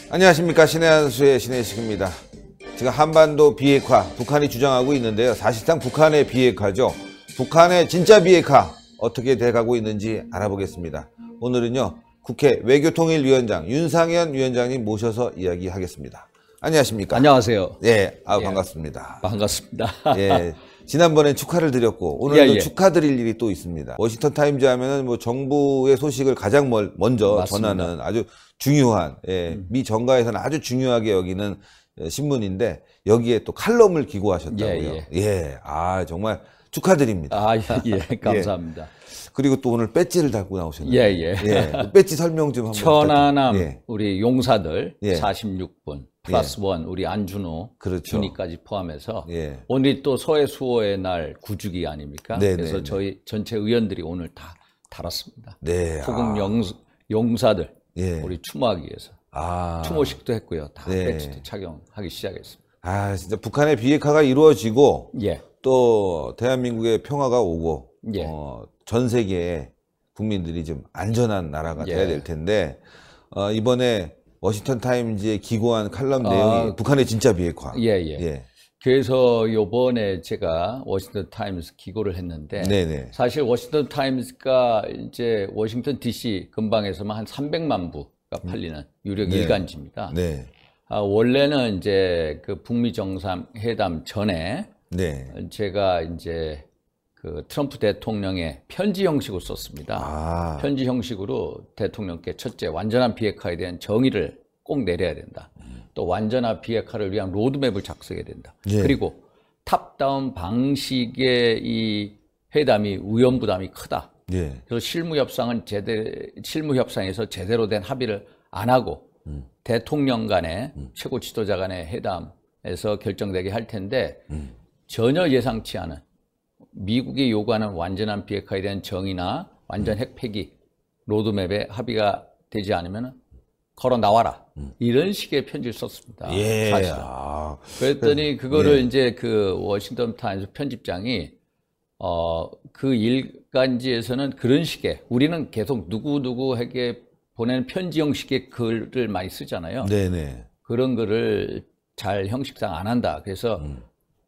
안녕하십니까. 신의 한수의 신의식입니다. 지금 한반도 비핵화, 북한이 주장하고 있는데요. 사실상 북한의 비핵화죠. 북한의 진짜 비핵화 어떻게 돼가고 있는지 알아보겠습니다. 오늘은요, 국회 외교통일위원장 윤상현 위원장님 모셔서 이야기하겠습니다. 안녕하십니까. 안녕하세요. 예, 반갑습니다. 반갑습니다. 예, 지난번엔 축하를 드렸고 오늘도 축하드릴 일이 또 있습니다. 워싱턴 타임즈 하면은 뭐 정부의 소식을 가장 먼저 맞습니다. 전하는 아주 중요한, 미 정가에서는 아주 중요하게 여기는 신문인데 여기에 또 칼럼을 기고하셨다고요. 정말 축하드립니다. 감사합니다. 그리고 또 오늘 배지를 달고 나오셨네요. 배지 설명 좀 한번 천안함 우리 용사들 46분 플러스 원 우리 안준호 준이까지 포함해서 오늘이 또 서해 수호의 날 9주기 아닙니까? 그래서 저희 전체 의원들이 오늘 다 달았습니다. 소금 용사들 우리 추모하기 위해서 추모식도 했고요. 다 배지도 착용하기 시작했습니다. 진짜 북한의 비핵화가 이루어지고 또 대한민국의 평화가 오고 전 세계의 국민들이 좀 안전한 나라가 돼야 될 텐데 이번에 워싱턴 타임즈에 기고한 칼럼 내용이 북한의 진짜 비핵화. 그래서 요번에 제가 워싱턴 타임즈 기고를 했는데 사실 워싱턴 타임즈가 이제 워싱턴 DC 근방에서만 한 300만 부가 팔리는 유력 일간지입니다. 원래는 이제 그 북미 정상회담 전에 제가 이제 그 트럼프 대통령의 편지 형식으로 썼습니다. 편지 형식으로 대통령께 첫째 완전한 비핵화에 대한 정의를 꼭 내려야 된다. 또 완전한 비핵화를 위한 로드맵을 작성해야 된다. 그리고 탑다운 방식의 이 회담이 위험부담이 크다. 그래서 실무 협상에서 제대로 된 합의를 안 하고 대통령 간의 최고 지도자 간의 회담에서 결정되게 할 텐데 전혀 예상치 않은 미국이 요구하는 완전한 비핵화에 대한 정의나 완전 핵 폐기 로드맵에 합의가 되지 않으면 걸어 나와라. 이런 식의 편지를 썼습니다. 사실은. 그랬더니 그거를 이제 그 워싱턴 타임스 편집장이 그 일간지에서는 그런 식의 우리는 계속 누구누구에게 보내는 편지 형식의 글을 많이 쓰잖아요. 그런 글을 잘 형식상 안 한다. 그래서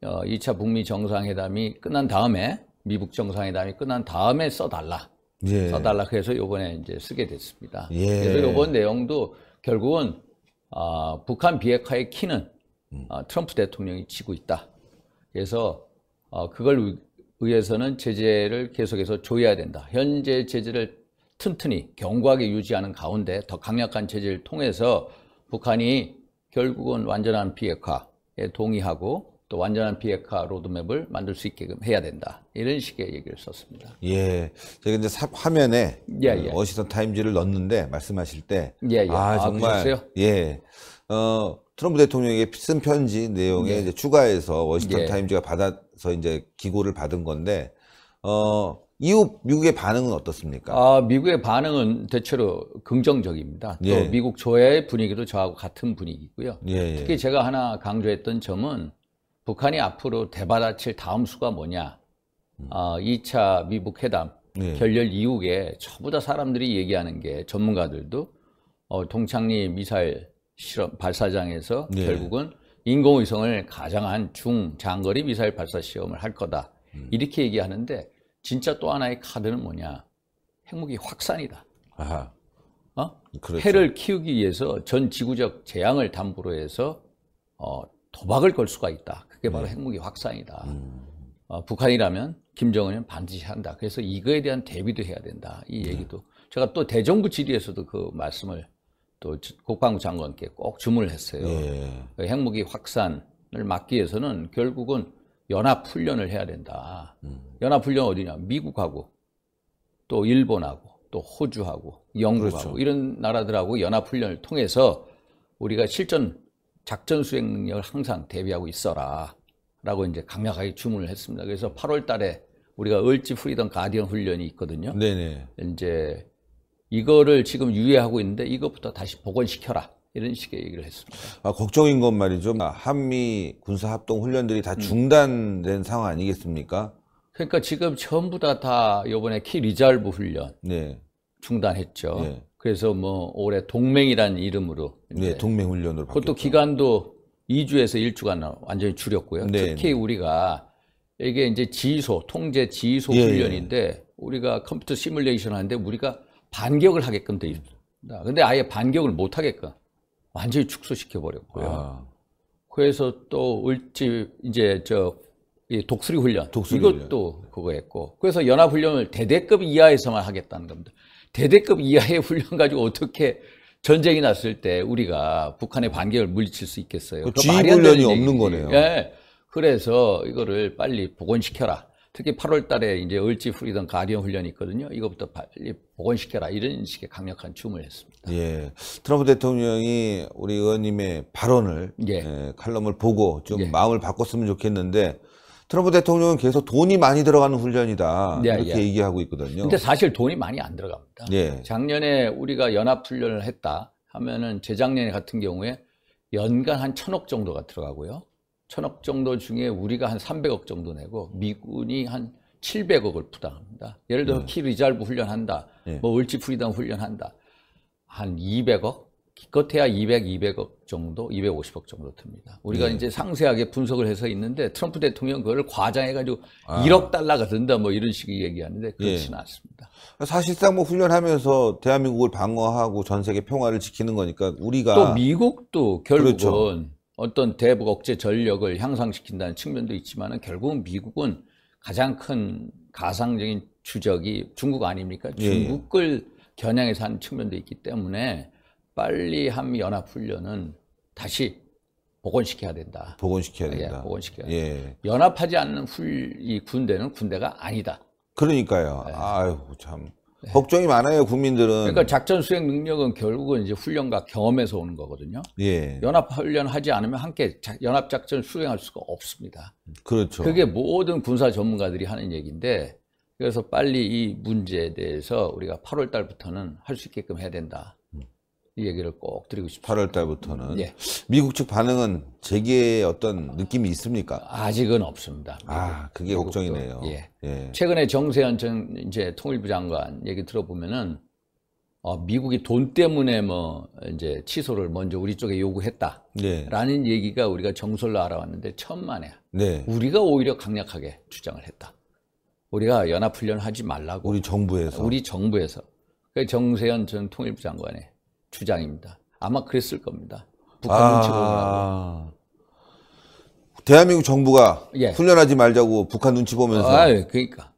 2차 북미 정상회담이 끝난 다음에 미국 정상회담이 끝난 다음에 써달라. 써달라. 그래서 요번에 이제 쓰게 됐습니다. 그래서 요번 내용도 결국은 북한 비핵화의 키는 트럼프 대통령이 쥐고 있다. 그래서 그걸 위해서는 제재를 계속해서 조여야 된다. 현재 제재를 튼튼히 견고하게 유지하는 가운데 더 강력한 제재를 통해서 북한이 결국은 완전한 비핵화에 동의하고 또 완전한 비핵화 로드맵을 만들 수 있게끔 해야 된다. 이런 식의 얘기를 썼습니다. 제가 이제 화면에 워싱턴 타임즈를 넣었는데 말씀하실 때 정말 트럼프 대통령에게 쓴 편지 내용에 이제 추가해서 워싱턴 타임즈가 받아서 이제 기고를 받은 건데 이후 미국의 반응은 어떻습니까? 미국의 반응은 대체로 긍정적입니다. 또 미국 조야의 분위기도 저하고 같은 분위기고요. 특히 제가 하나 강조했던 점은 북한이 앞으로 대받아칠 다음 수가 뭐냐. 2차 미북 회담 결렬 이후에 저보다 사람들이 얘기하는 게 전문가들도 동창리 미사일 실험 발사장에서 결국은 인공위성을 가장한 중장거리 미사일 발사 시험을 할 거다. 이렇게 얘기하는데 진짜 또 하나의 카드는 뭐냐. 핵무기 확산이다. 해를 키우기 위해서 전 지구적 재앙을 담보로 해서 도박을 걸 수가 있다. 그게 바로 핵무기 확산이다. 북한이라면 김정은은 반드시 한다. 그래서 이거에 대한 대비도 해야 된다. 이 얘기도 제가 또 대정부 질의에서도 그 말씀을 또 국방부 장관께 꼭 주문을 했어요. 핵무기 확산을 막기 위해서는 결국은 연합훈련을 해야 된다. 연합훈련 어디냐? 미국하고 또 일본하고 또 호주하고 영국하고 이런 나라들하고 연합훈련을 통해서 우리가 실전 작전 수행 능력을 항상 대비하고 있어라 라고 이제 강력하게 주문을 했습니다. 그래서 8월 달에 우리가 얼지 프리덤 가디언 훈련이 있거든요. 이제 이거를 지금 유예하고 있는데 이것부터 다시 복원시켜라. 이런 식의 얘기를 했습니다. 걱정인 건 말이죠. 한미 군사합동훈련들이 다 중단된 상황 아니겠습니까? 그러니까 지금 전부 다 이번에 키 리저브 훈련 중단했죠. 네. 그래서 뭐 올해 동맹이라는 이름으로 동맹훈련으로 그것도 기간도 2주에서 1주간 완전히 줄였고요. 특히 우리가 이게 이제 통제 지휘소 훈련인데 우리가 컴퓨터 시뮬레이션 하는데 우리가 반격을 하게끔 돼 있습니다. 근데 아예 반격을 못 하게끔 완전히 축소시켜 버렸고요. 그래서 또 이제 이 독수리 훈련 이것도 그거 했고, 그래서 연합 훈련을 대대급 이하에서만 하겠다는 겁니다. 대대급 이하의 훈련 가지고 어떻게 전쟁이 났을 때 우리가 북한의 반격을 물리칠 수 있겠어요? 지휘 훈련이 없는 거네요. 예. 그래서 이거를 빨리 복원시켜라. 특히 8월 달에 이제 얼지 프리덤 가디언 훈련이 있거든요. 이거부터 빨리 복원시켜라. 이런 식의 강력한 주문을 했습니다. 예. 트럼프 대통령이 우리 의원님의 발언을, 칼럼을 보고 좀 마음을 바꿨으면 좋겠는데, 트럼프 대통령은 계속 돈이 많이 들어가는 훈련이다. 이렇게 얘기하고 있거든요. 근데 사실 돈이 많이 안 들어갑니다. 작년에 우리가 연합훈련을 했다 하면은 재작년에 같은 경우에 연간 한 1,000억 정도가 들어가고요. 1,000억 정도 중에 우리가 한 300억 정도 내고 미군이 한 700억을 부담합니다. 예를 들어 키 리저브 훈련한다. 뭐 얼지 프리덤 훈련한다. 한 200억? 기껏해야 200억 정도, 250억 정도 듭니다. 우리가 이제 상세하게 분석을 해서 있는데 트럼프 대통령 그걸 과장해가지고 1억 달러가 든다 뭐 이런 식의 얘기하는데 그렇지는 않습니다. 사실상 뭐 훈련하면서 대한민국을 방어하고 전 세계 평화를 지키는 거니까 우리가 또 미국도 결국은 어떤 대북 억제 전력을 향상시킨다는 측면도 있지만은 결국은 미국은 가장 큰 가상적인 주적이 중국 아닙니까? 중국을 겨냥해서 하는 측면도 있기 때문에 빨리 한미연합훈련은 다시 복원시켜야 된다. 복원시켜야 된다. 복원시켜야 된다. 연합하지 않는 이 군대는 군대가 아니다. 그러니까요. 아유, 참. 걱정이 많아요, 국민들은. 그러니까 작전 수행 능력은 결국은 이제 훈련과 경험에서 오는 거거든요. 연합훈련 하지 않으면 함께 연합작전 수행할 수가 없습니다. 그렇죠. 그게 모든 군사 전문가들이 하는 얘기인데, 그래서 빨리 이 문제에 대해서 우리가 8월 달부터는 할 수 있게끔 해야 된다. 이 얘기를 꼭 드리고 싶습니다. 8월 달부터는. 미국 측 반응은 제기의 어떤 느낌이 있습니까? 아직은 없습니다. 그게 걱정이네요. 최근에 정세현 이제 통일부 장관 얘기 들어보면은 미국이 돈 때문에 뭐 이제 취소를 먼저 우리 쪽에 요구했다라는 얘기가 우리가 정설로 알아왔는데 천만에 우리가 오히려 강력하게 주장을 했다. 우리가 연합훈련 하지 말라고. 우리 정부에서. 그 정세현 전 통일부 장관의 주장입니다. 아마 그랬을 겁니다. 북한 눈치 보느라고. 대한민국 정부가 훈련하지 말자고 북한 눈치 보면서. 그러니까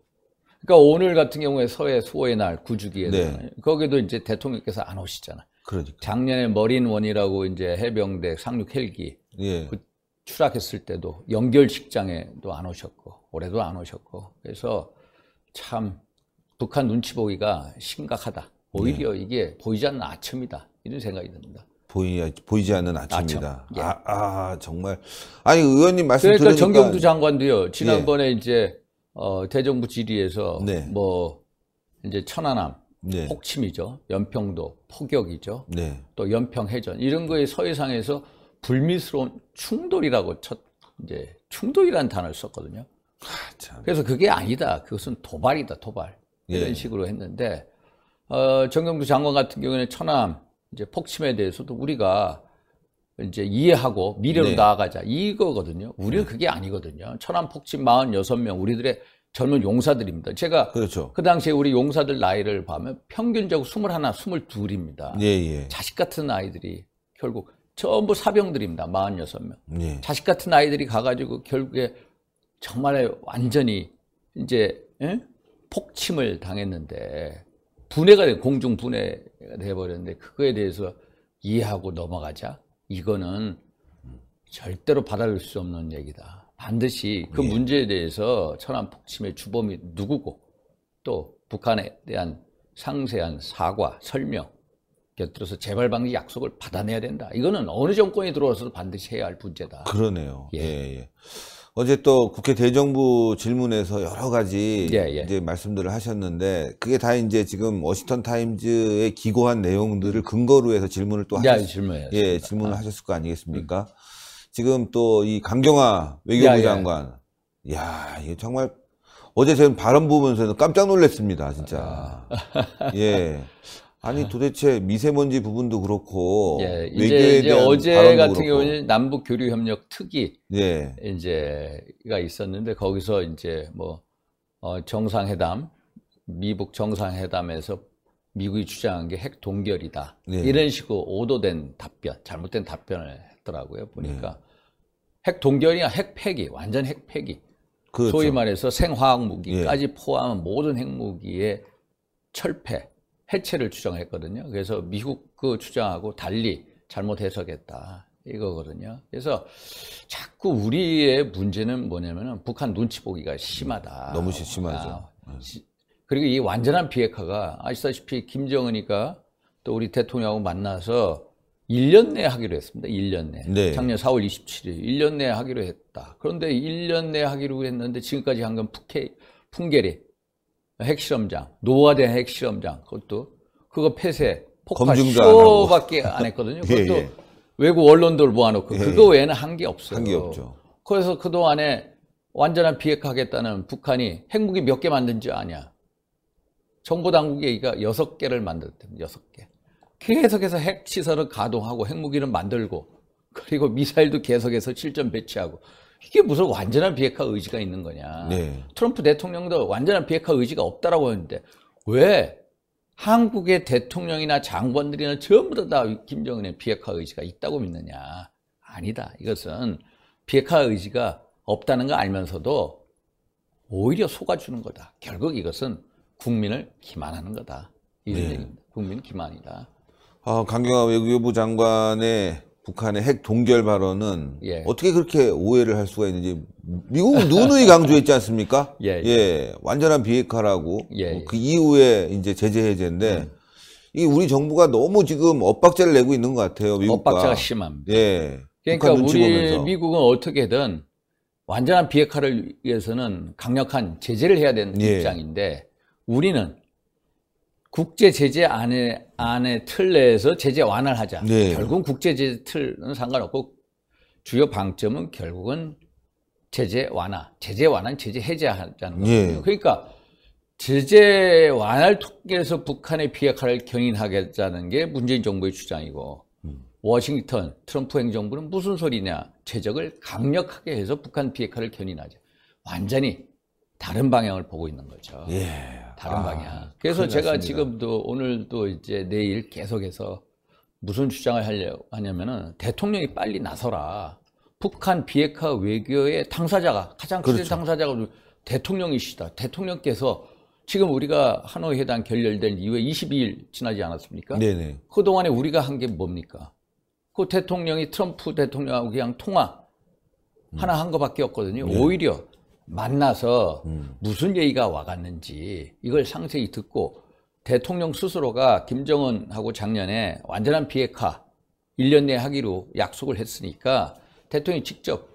오늘 같은 경우에 서해 수호의 날 9주기에 거기도 이제 대통령께서 안 오시잖아. 그러니까. 작년에 머린원이라고 이제 해병대 상륙 헬기 그 추락했을 때도 연결식장에도 안 오셨고 올해도 안 오셨고, 그래서 참 북한 눈치 보기가 심각하다. 오히려 이게 보이지 않는 아첨이다. 이런 생각이 듭니다. 보이지 않는 아첨이다. 정말. 아니, 의원님 말씀 그러니까 들으니까. 정경두 장관도요. 지난번에 이제 대정부 질의에서 뭐 이제 천안함, 폭침이죠. 연평도 포격이죠. 또 연평해전 이런 거에 서해상에서 불미스러운 충돌이라고 이제 충돌이라는 단어를 썼거든요. 그래서 그게 아니다. 그것은 도발이다. 도발. 이런 식으로 했는데. 정경두 장관 같은 경우에는 천안 이제 폭침에 대해서도 우리가 이제 이해하고 미래로 나아가자 이거거든요. 우리는 그게 아니거든요. 천안 폭침 46명 우리들의 젊은 용사들입니다. 제가 그 당시에 우리 용사들 나이를 보면 평균적으로 21, 22입니다. 자식 같은 아이들이 결국 전부 사병들입니다. 46명. 자식 같은 아이들이 가가지고 결국에 정말 완전히 이제 폭침을 당했는데 분해가 공중 분해가 돼버렸는데 그거에 대해서 이해하고 넘어가자. 이거는 절대로 받아들일 수 없는 얘기다. 반드시 그 문제에 대해서 천안 폭침의 주범이 누구고 또 북한에 대한 상세한 사과, 설명, 곁들여서 재발 방지 약속을 받아내야 된다. 이거는 어느 정권이 들어와서도 반드시 해야 할 문제다. 그러네요. 어제 또 국회 대정부 질문에서 여러 가지 예. 이제 말씀들을 하셨는데 그게 다 이제 지금 워싱턴 타임즈에 기고한 내용들을 근거로 해서 질문을 또 질문을 하셨을 거 아니겠습니까? 지금 또 이 강경화 외교부 장관, 야, 이게 정말 어제 제가 발언 보면서 깜짝 놀랐습니다, 진짜. 예. 아니 도대체 미세먼지 부분도 그렇고 외교에 대한 어제 같은 경우는 남북 교류 협력 특위 이제가 있었는데 거기서 이제 뭐 정상회담, 미북 정상회담에서 미국이 주장한 게 핵 동결이다 이런 식으로 오도된 답변, 잘못된 답변을 했더라고요. 보니까 핵 동결이야 핵 폐기, 완전 핵 폐기. 그렇죠. 소위 말해서 생화학 무기까지 포함한 모든 핵무기의 철폐. 해체를 주장했거든요. 그래서 미국 그 주장하고 달리 잘못 해석했다 이거거든요. 그래서 자꾸 우리의 문제는 뭐냐면은 북한 눈치 보기가 심하다. 너무 심하죠. 그리고 이 완전한 비핵화가 아시다시피 김정은이가 또 우리 대통령하고 만나서 1년 내에 하기로 했습니다. 1년 내에. 작년 4월 27일 1년 내에 하기로 했다. 그런데 1년 내에 하기로 했는데 지금까지 한 건 풍계리 핵실험장, 노후화된 핵실험장, 그거 폐쇄, 폭파 쇼밖에 안 했거든요. 그것도 외국 언론들 모아놓고 그거 외에는 한 게 없어요. 한 게 없죠. 그래서 그동안에 완전한 비핵화하겠다는 북한이 핵무기 몇 개 만든지 아냐? 정보당국이 6개를 만들었대요. 6개. 계속해서 핵시설을 가동하고 핵무기를 만들고 그리고 미사일도 계속해서 실전 배치하고 이게 무슨 완전한 비핵화 의지가 있는 거냐. 트럼프 대통령도 완전한 비핵화 의지가 없다라고 했는데 왜 한국의 대통령이나 장관들이나 전부 다 김정은의 비핵화 의지가 있다고 믿느냐. 아니다. 이것은 비핵화 의지가 없다는 거 알면서도 오히려 속아주는 거다. 결국 이것은 국민을 기만하는 거다. 이런 얘기입니다. 국민 기만이다. 강경화 외교부 장관의 북한의 핵 동결 발언은 어떻게 그렇게 오해를 할 수가 있는지 미국은 누누이 강조했지 않습니까? 완전한 비핵화라고 그 이후에 이제 제재 해제인데 이 우리 정부가 너무 지금 엇박자를 내고 있는 것 같아요. 미국과. 엇박자가 심합니다. 그러니까 우리 미국은 어떻게든 완전한 비핵화를 위해서는 강력한 제재를 해야 되는 입장인데 우리는 국제 제재 안에 틀 내에서 제재 완화를 하자. 결국은 국제 제재 틀은 상관없고 주요 방점은 결국은 제재 완화. 제재 완화는 제재 해제하자는 거거든요. 그러니까 제재 완화를 통해서 북한의 비핵화를 견인하겠다는 게 문재인 정부의 주장이고 워싱턴 트럼프 행정부는 무슨 소리냐. 제적을 강력하게 해서 북한 비핵화를 견인하자. 완전히 다른 방향을 보고 있는 거죠. 다른 방향. 그래서 제가 지금도 오늘도 이제 내일 계속해서 무슨 주장을 하려고 하냐면은 대통령이 빨리 나서라. 북한 비핵화 외교의 당사자가 가장 큰 당사자가 대통령이시다. 대통령께서 지금 우리가 하노이 회담 결렬된 이후에 22일 지나지 않았습니까? 그동안에 우리가 한 게 뭡니까? 그 대통령이 트럼프 대통령하고 그냥 통화 하나 한 거밖에 없거든요. 오히려 만나서 무슨 얘기가 와갔는지 이걸 상세히 듣고 대통령 스스로가 김정은하고 작년에 완전한 비핵화 1년 내에 하기로 약속을 했으니까 대통령이 직접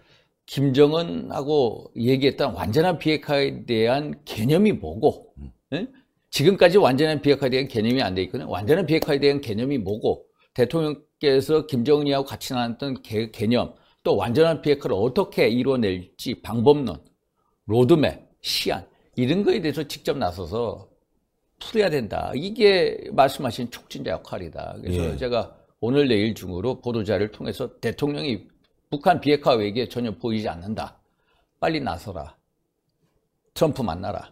김정은하고 얘기했던 완전한 비핵화에 대한 개념이 뭐고 지금까지 완전한 비핵화에 대한 개념이 안 돼 있거든요. 완전한 비핵화에 대한 개념이 뭐고 대통령께서 김정은이하고 같이 나눴던 개념 또 완전한 비핵화를 어떻게 이루어낼지 방법론 로드맵, 시안 이런 거에 대해서 직접 나서서 풀어야 된다. 이게 말씀하신 촉진자 역할이다. 그래서 제가 오늘 내일 중으로 보도자를 통해서 대통령이 북한 비핵화 외교에 전혀 보이지 않는다. 빨리 나서라. 트럼프 만나라.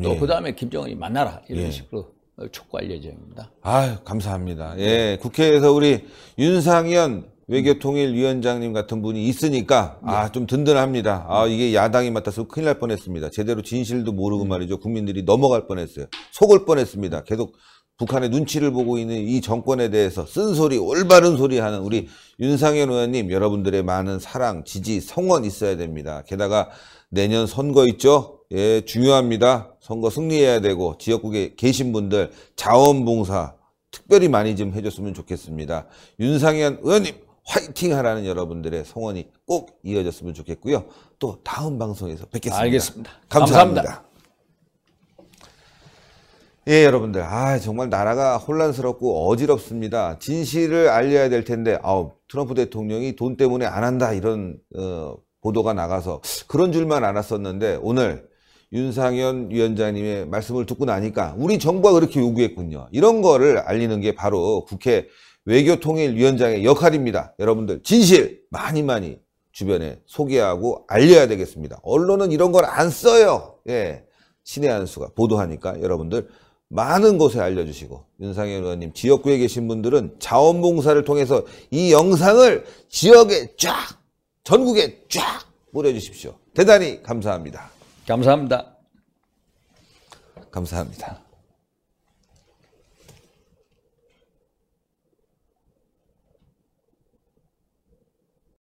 또 그다음에 김정은이 만나라. 이런 식으로 촉구할 예정입니다. 감사합니다. 국회에서 우리 윤상현 외교통일위원장님 같은 분이 있으니까 좀 든든합니다. 이게 야당이 맡아서 큰일 날 뻔했습니다. 제대로 진실도 모르고 말이죠. 국민들이 넘어갈 뻔했어요. 속을 뻔했습니다. 계속 북한의 눈치를 보고 있는 이 정권에 대해서 쓴소리, 올바른 소리 하는 우리 윤상현 의원님 여러분들의 많은 사랑, 지지, 성원 있어야 됩니다. 게다가 내년 선거 있죠? 중요합니다. 선거 승리해야 되고 지역국에 계신 분들 자원봉사 특별히 많이 좀 해줬으면 좋겠습니다. 윤상현 의원님 화이팅 하라는 여러분들의 성원이 꼭 이어졌으면 좋겠고요. 또 다음 방송에서 뵙겠습니다. 알겠습니다. 감사합니다. 예, 여러분들. 정말 나라가 혼란스럽고 어지럽습니다. 진실을 알려야 될 텐데, 트럼프 대통령이 돈 때문에 안 한다, 이런, 보도가 나가서 그런 줄만 알았었는데, 오늘 윤상현 위원장님의 말씀을 듣고 나니까 우리 정부가 그렇게 요구했군요. 이런 거를 알리는 게 바로 국회 외교통일위원장의 역할입니다. 여러분들, 진실 많이 주변에 소개하고 알려야 되겠습니다. 언론은 이런 걸 안 써요. 예. 신의 한 수가 보도하니까 여러분들 많은 곳에 알려주시고, 윤상현 의원님 지역구에 계신 분들은 자원봉사를 통해서 이 영상을 지역에 쫙, 전국에 쫙 뿌려주십시오. 대단히 감사합니다. 감사합니다. 감사합니다.